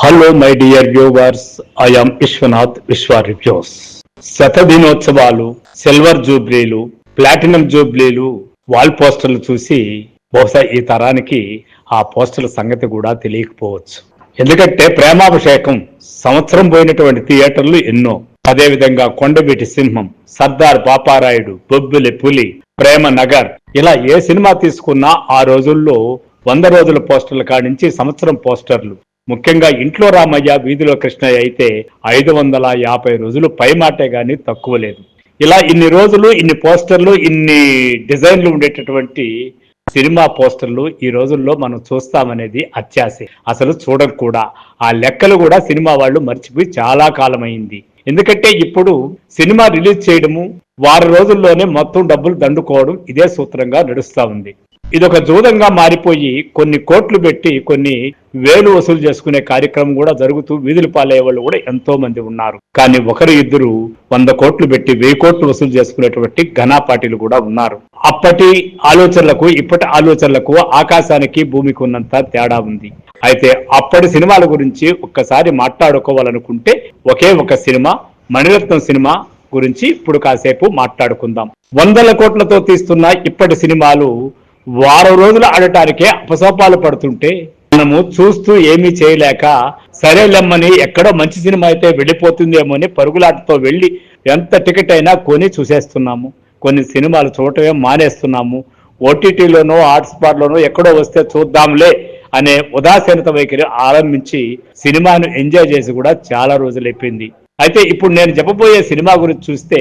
Hello my dear viewers, I am Vishwanath Vishwa reviews. శతదినోత్సవాలు, silver జూబ్లీలు, platinum జూబ్లీలు వాల్ పోస్టర్లు చూసి బహుశా ఈ తరానికి ఆ పోస్టర్ల సంగతి కూడా తెలియకపోవచ్చు. ఎందుకంటే ప్రేమాభిషేకం సంవత్సరం పోయినటువంటి థియేటర్లు ఎన్నో. అదేవిధంగా కొండవీటి సింహం, సర్దార్ పాపారాయుడు, బొబ్బిలి పులి, ప్రేమ నగర్, ఇలా ఏ సినిమా తీసుకున్నా ఆ రోజుల్లో 100 రోజుల పోస్టర్ల కాడించి సంవత్సరం పోస్టర్లు. ముఖ్యంగా ఇంట్లో రామయ్య, వీధిలో కృష్ణయ్య అయితే 550 రోజులు పైమాటే గాని తక్కువ లేదు. ఇలా ఇన్ని రోజులు, ఇన్ని పోస్టర్లు, ఇన్ని డిజైన్లు ఉండేటటువంటి సినిమా పోస్టర్లు ఈ రోజుల్లో మనం చూస్తామనేది అత్యాశే. అసలు చూడం కూడా. ఆ లెక్కలు కూడా సినిమా వాళ్ళు మర్చిపోయి చాలా కాలం అయింది. ఎందుకంటే ఇప్పుడు సినిమా రిలీజ్ చేయడము, వారం రోజుల్లోనే మొత్తం డబ్బులు దండుకోవడం ఇదే సూత్రంగా నడుస్తా ఉంది. ఇదొక జూదంగా మారిపోయి కొన్ని కోట్లు పెట్టి కొన్ని వేలు వసూలు చేసుకునే కార్యక్రమం కూడా జరుగుతూ వీధులు పాలయ్యే వాళ్ళు కూడా ఎంతో మంది ఉన్నారు. కానీ ఒకరు ఇద్దరు 100 కోట్లు పెట్టి 1000 కోట్లు వసూలు చేసుకునేటువంటి ఘనాపాటీలు కూడా ఉన్నారు. అప్పటి ఆలోచనలకు ఇప్పటి ఆలోచనలకు ఆకాశానికి భూమికి ఉన్నంత తేడా ఉంది. అయితే అప్పటి సినిమాల గురించి ఒక్కసారి మాట్లాడుకోవాలనుకుంటే ఒకే ఒక సినిమా, మణిరత్నం సినిమా గురించి ఇప్పుడు కాసేపు మాట్లాడుకుందాం. 100 కోట్లతో తీస్తున్న ఇప్పటి సినిమాలు వారం రోజులు ఆడటానికే అపసోపాలు పడుతుంటే మనము చూస్తూ ఏమీ చేయలేక సరేలెమ్మని ఎక్కడో మంచి సినిమా అయితే వెళ్ళిపోతుందేమో అని పరుగులాటతో వెళ్ళి ఎంత టికెట్ అయినా కొని చూసేస్తున్నాము. కొన్ని సినిమాలు చూడటమే మానేస్తున్నాము. ఓటీటీలోనో హాట్స్పాట్లోనో ఎక్కడో వస్తే చూద్దాంలే అనే ఉదాసీనత వైఖరి ఆరంభించి సినిమాను ఎంజాయ్ చేసి కూడా చాలా రోజులైపోయింది. అయితే ఇప్పుడు నేను చెప్పబోయే సినిమా గురించి చూస్తే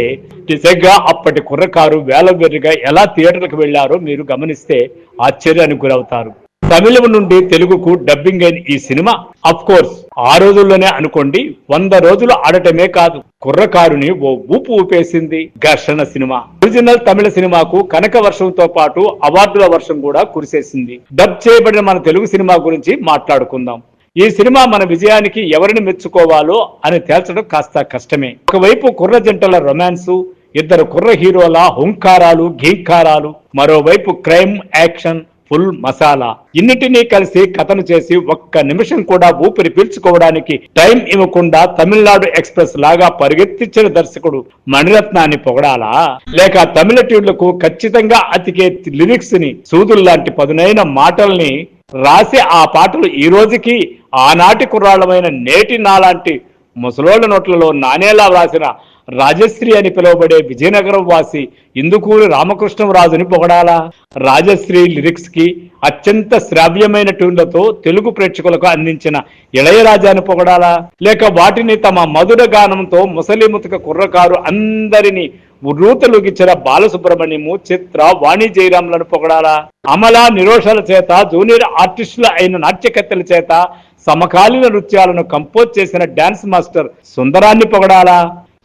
నిజంగా అప్పటి కుర్రకారు వేలవెర్రిగా ఎలా థియేటర్లకు వెళ్లారో మీరు గమనిస్తే ఆశ్చర్యానికి గురవుతారు. తమిళం నుండి తెలుగుకు డబ్బింగ్ అయిన ఈ సినిమా అఫ్ కోర్స్ ఆ రోజుల్లోనే అనుకోండి 100 రోజులు ఆడటమే కాదు, కుర్రకారుని ఓ ఊపు ఊపేసింది ఘర్షణ సినిమా. ఒరిజినల్ తమిళ సినిమాకు కనక వర్షంతో పాటు అవార్డుల వర్షం కూడా కురిసేసింది. డబ్ చేయబడిన మన తెలుగు సినిమా గురించి మాట్లాడుకుందాం. ఈ సినిమా మన విజయానికి ఎవరిని మెచ్చుకోవాలో అని తేల్చడం కాస్త కష్టమే. ఒకవైపు కుర్ర జంటల రొమాన్సు, ఇద్దరు కుర్ర హీరోల హుంకారాలు, ఘీంకారాలు, మరోవైపు క్రైమ్, యాక్షన్, ఫుల్ మసాలా, ఇన్నిటినీ కలిసి కథను చేసి ఒక్క నిమిషం కూడా ఊపిరి పీల్చుకోవడానికి టైం ఇవ్వకుండా తమిళనాడు ఎక్స్ప్రెస్ లాగా పరిగెత్తించిన దర్శకుడు మణిరత్నాన్ని పొగడాలా, లేక తమిళ ట్యూన్లకు ఖచ్చితంగా అతికే లిరిక్స్ ని, సూదుల్లాంటి పదునైన మాటల్ని రాసి ఆ పాటలు ఈ రోజుకి ఆనాటి కుర్రాళ్ళమైన నేటి నాలాంటి ముసలోళ్ల నోట్లలో నాణేలా వ్రాసిన రాజశ్రీ అని పిలువబడే విజయనగరం వాసి ఇందుకూరి రామకృష్ణరాజుని పొగడాలా? రాజశ్రీ లిరిక్స్ కి అత్యంత శ్రావ్యమైన ట్యూన్లతో తెలుగు ప్రేక్షకులకు అందించిన ఇళయరాజాని పొగడాలా? లేక వాటిని తమ మధుర గానంతో ముసలి ముతక కుర్రకారు అందరినీ ఉర్రూతలుగిచ్చిన బాలసుబ్రహ్మణ్యము, చిత్ర, వాణి జయరాంలను పొగడాలా? అమల, నిరోషాల చేత జూనియర్ ఆర్టిస్టుల అయిన నాట్యకత్తెల చేత సమకాలీన నృత్యాలను కంపోజ్ చేసిన డాన్స్ మాస్టర్ సుందరాన్ని పొగడాలా?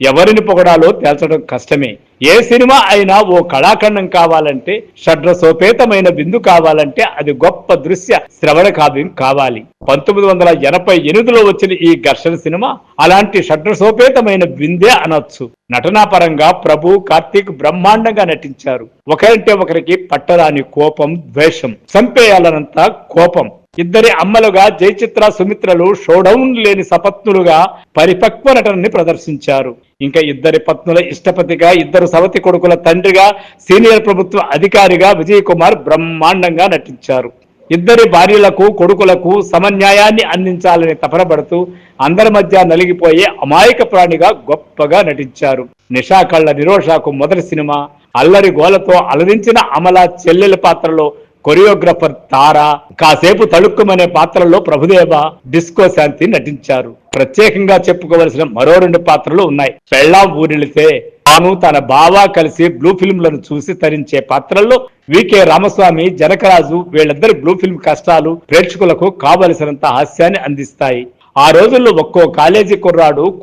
ఎవరిని పొగడాలో తేల్చడం కష్టమే. ఏ సినిమా అయినా ఓ కళాఖండం కావాలంటే, షడ్రసోపేతమైన విందు కావాలంటే అది గొప్ప దృశ్య శ్రవణ కావ్యం కావాలి. 1988లో వచ్చిన ఈ ఘర్షణ సినిమా అలాంటి షడ్రసోపేతమైన విందే అనొచ్చు. నటనాపరంగా ప్రభు, కార్తీక్ బ్రహ్మాండంగా నటించారు. ఒకరంటే ఒకరికి పట్టరాని కోపం, ద్వేషం, చంపేయాలనంత కోపం. ఇద్దరి అమ్మలుగా జయచిత్ర, సుమిత్రలు షోడౌన్ లేని సపత్నులుగా పరిపక్వ నటనని ప్రదర్శించారు. ఇంకా ఇద్దరి పత్నుల ఇష్టపతిగా, ఇద్దరు సవతి కొడుకుల తండ్రిగా, సీనియర్ ప్రభుత్వ అధికారిగా విజయ్ కుమార్ బ్రహ్మాండంగా నటించారు. ఇద్దరి భార్యలకు, కొడుకులకు సమన్యాయాన్ని అందించాలని తపనపడుతూ అందరి మధ్య నలిగిపోయే అమాయక ప్రాణిగా గొప్పగా నటించారు. నిషా కళ్ళ నిరోషాకు మొదటి సినిమా. అల్లరి గోలతో అలరించిన అమల చెల్లెల పాత్రలో కొరియోగ్రాఫర్ తారా, కాసేపు తళుక్కుమనే పాత్రలో ప్రభుదేవ, డిస్కో శాంతి నటించారు. ప్రత్యేకంగా చెప్పుకోవలసిన మరో 2 పాత్రలు ఉన్నాయి. పెళ్ళాం ఊరిలితే తాను తన బావ కలిసి బ్లూ ఫిల్మ్లను చూసి తరించే పాత్రల్లో వికే రామస్వామి, జనకరాజు వీళ్ళిద్దరి బ్లూ ఫిల్మ్ కష్టాలు ప్రేక్షకులకు కావలసినంత హాస్యాన్ని అందిస్తాయి. ఆ రోజుల్లో ఒక్కో కాలేజీ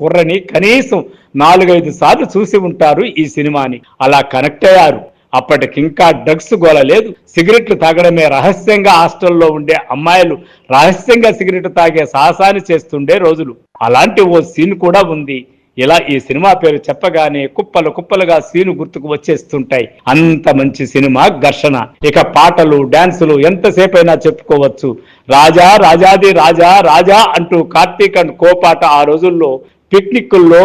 కుర్రని కనీసం 4-5 సార్లు చూసి ఉంటారు ఈ సినిమాని. అలా కనెక్ట్ అయ్యారు. అప్పటికింకా డ్రగ్స్ గోల లేదు. సిగరెట్లు తాగడమే రహస్యంగా హాస్టల్లో ఉండే అమ్మాయిలు రహస్యంగా సిగరెట్ తాగే సాహసాన్ని చేస్తుండే రోజులు. అలాంటి ఓ సీన్ కూడా ఉంది ఇలా ఈ సినిమా పేరు చెప్పగానే కుప్పలు కుప్పలుగా సీను గుర్తుకు వచ్చేస్తుంటాయి. అంత మంచి సినిమా ఘర్షణ. ఇక పాటలు, డాన్సులు ఎంతసేపు అయినా చెప్పుకోవచ్చు. రాజా రాజాది రాజా రాజా అంటూ కార్తీక్ అండ్ కోపాట ఆ రోజుల్లో పిక్నిక్ల్లో,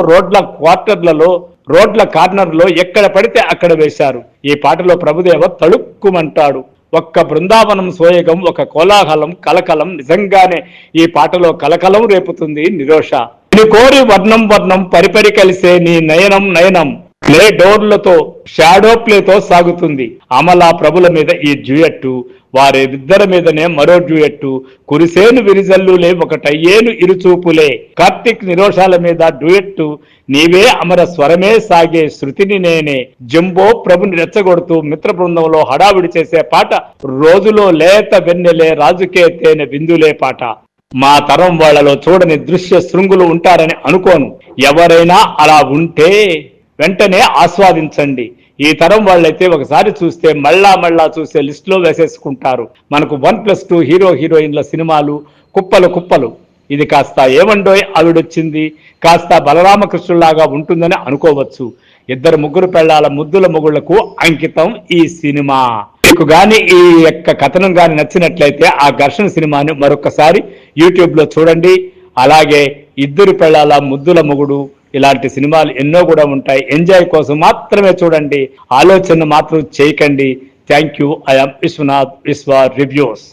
రోడ్ల కార్నర్లో ఎక్కడ పడితే అక్కడ వేశారు. ఈ పాటలో ప్రభుదేవ తళుక్కుమంటాడు. ఒక్క బృందావనం సోయగం, ఒక కోలాహలం, కలకలం. నిజంగానే ఈ పాటలో కలకలం రేపుతుంది నిరోష. కోరి వర్ణం వర్ణం పరిపరి కలిసే నీ నయనం నయనం ప్లే డోర్లతో, షాడో ప్లేతో సాగుతుంది. అమలా ప్రభుల మీద ఈ డ్యూయట్టు, వారిద్దరి మీదనే మరో డ్యూయట్టు. కురిసేను విరిజల్లులే ఒకటయ్యేను ఇరుచూపులే. కార్తిక్ నిరోషాల మీద డ్యూయట్టు. నీవే అమర స్వరమే సాగే శృతిని నేనే. జంబో ప్రభుని రెచ్చగొడుతూ మిత్ర బృందంలో హడావిడి చేసే పాట. రోజులో లేత వెన్నెలే, రాజుకే తేనె విందులే పాట. మా తరం వాళ్లలో చూడని దృశ్య శృంగులు ఉంటారని అనుకోను. ఎవరైనా అలా ఉంటే వెంటనే ఆస్వాదించండి. ఈ తరం వాళ్ళైతే ఒకసారి చూస్తే మళ్ళా చూసే లిస్ట్ లో వేసేసుకుంటారు. మనకు 1+2 హీరో హీరోయిన్ల సినిమాలు కుప్పలు కుప్పలు. ఇది కాస్త ఏమండోయ్ ఆవిడొచ్చింది, కాస్త బలరామకృష్ణులాగా ఉంటుందని అనుకోవచ్చు. 2-3 పెళ్లాల ముద్దుల మొగుళ్లకు అంకితం ఈ సినిమా. మీకు గాని ఈ యొక్క కథనం గాని నచ్చినట్లయితే ఆ ఘర్షణ సినిమాని మరొకసారి యూట్యూబ్ లో చూడండి. అలాగే 2 పెళ్లాల ముద్దుల మొగుడు ఇలాంటి సినిమాలు ఎన్నో కూడా ఉంటాయి. ఎంజాయ్ కోసం మాత్రమే చూడండి, ఆలోచన మాత్రం చేయకండి. Thank you. I am Vishwanath, Vishwa reviews.